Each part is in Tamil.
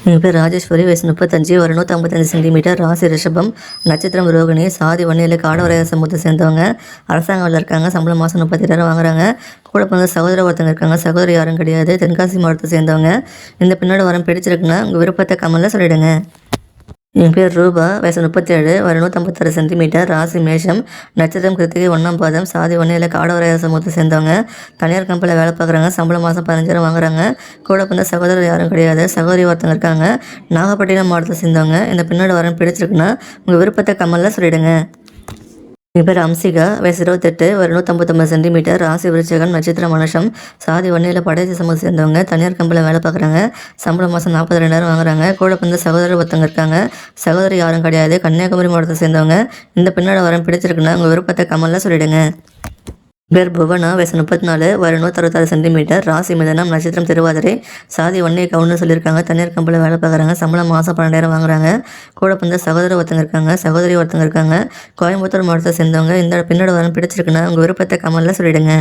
என் பேர் ராஜேஸ்வரி, வயசு 35, ஒரு 155 சென்டிமீட்டர், ராசி ரிஷபம், நட்சத்திரம் ரோகிணி, சாதி வன்னியில் காடவரைய சமூகத்தை சேர்ந்தவங்க. அரசாங்க வேலையில் இருக்காங்க. சம்பளம் மாதம் 37,000 வாங்குறாங்க. கூட பிறந்த சகோதர ஒருத்தங்க இருக்காங்க. சகோதரி யாரும் கிடையாது. தென்காசி மாவட்டத்தை சேர்ந்தவங்க. இந்த பின்னோட வரம் பிடிச்சிருக்குன்னா உங்கள் விருப்பத்தை கமெண்ட்ல சொல்லிடுங்க. என் பேர் ரூபா, வயசு 37, ஒரு 156 சென்டிமீட்டர், ராசி மேஷம், நட்சத்திரம் கிருத்திகை, 1ஆம் பாதம், சாதி வன்னியில் காடவரைய சமூகத்தை சேர்ந்தவங்க. தனியார் கம்பெனியில் வேலை பார்க்குறாங்க. சம்பளம் மாதம் 15,000 வாங்குறாங்க. கூட பிறந்த சகோதரர் யாரும் கிடையாது. சகோதரி ஒருத்தங்க இருக்காங்க. நாகப்பட்டினம் மாவட்டத்தை சேர்ந்தவங்க. இந்த பின்னோட வரம் பிடிச்சிருக்குன்னா உங்கள் விருப்பத்தை கமெண்ட்ல சொல்லிடுங்க. என் பேர் அம்சிகா, வயசு 28, ஒரு 159 சென்டிமீட்டர், ராசி விருச்சிகம், நட்சத்திரம் மனுஷம், சாதி வன்னியில் படையசி சமூகத்தை சேர்ந்தவங்க. தனியார் கம்பெனியில் வேலை பார்க்குறாங்க. சம்பளம் மாதம் 42,000 வாங்குறாங்க. கூட பிறந்த சகோதரர் ஒருத்தங்க இருக்காங்க. சகோதரி யாரும் கிடையாது. கன்னியாகுமரி மாவட்டத்தை சேர்ந்தவங்க. இந்த பின்னோட வரம் பிடிச்சிருக்குன்னா உங்கள் விருப்பத்தை கமெண்ட்ல சொல்லிடுங்க. பேர் புவனா, வயசு 34, ஒரு 166 சென்டிமீட்டர், ராசி மிதனம், நட்சத்திரம் திருவாதிரை, சாதி வன்னியை கவுன்னு சொல்லியிருக்காங்க. தனியார் கம்பெனியில் வேலை பார்க்குறாங்க. சம்பளம் மாதம் 12,000 வாங்குறாங்க. கூட பிறந்த சகோதரர் ஒருத்தங்க இருக்காங்க. சகோதரி ஒருத்தங்க இருக்காங்க. கோயம்புத்தூர் மாவட்டத்தை சேர்ந்தவங்க. இந்த பின்னோட வரம் பிடிச்சிருக்குன்னா உங்கள் விருப்பத்தை கமெண்ட்ல சொல்லிடுங்க.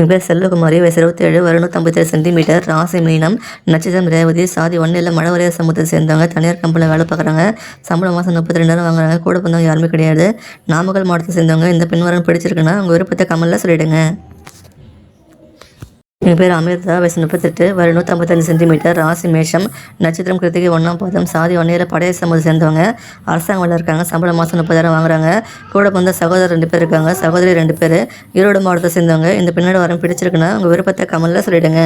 என் பேர் செல்வகுமாரி, வயசு 27, ஒரு 157 சென்டிமீட்டர், ராசி மீனம், நட்சத்திரம் ரேவதி, சாதி வன்னியில் மழவரைய சமூகத்தை சேர்ந்தவங்க. தனியார் கம்பெனியில் வேலை பார்க்குறாங்க. சம்பளம் மாதம் 32,000 வாங்குறாங்க. கூட பிறந்தவங்க யாருமே கிடையாது. நாமக்கல் மாவட்டத்தை சேர்ந்தவங்க. இந்த பின்வரம் பிடிச்சிருக்குன்னா உங்கள் விருப்பத்தை கமெண்ட்ல சொல்லிடுங்க. என் பேர் அமிர்தா, வயசு 38, ஒரு 155 சென்டிமீட்டர், ராசி மேஷம், நட்சத்திரம் கிருத்திகை, 1ஆம் பாதம், சாதி வன்னியில் படைய சமூகத்தை சேர்ந்தவங்க. அரசாங்க வேலை இருக்காங்க. சம்பளம் மாதம் 30,000 வாங்குறாங்க. கூட பிறந்த சகோதரர் 2 பேர் இருக்காங்க. சகோதரி 2 பேர். ஈரோடு மாவட்டத்தை சேர்ந்தவங்க. இந்த பின்னோட வரம் பிடிச்சிருக்குன்னா உங்கள் விருப்பத்தை கமெண்ட்ல சொல்லிடுங்க.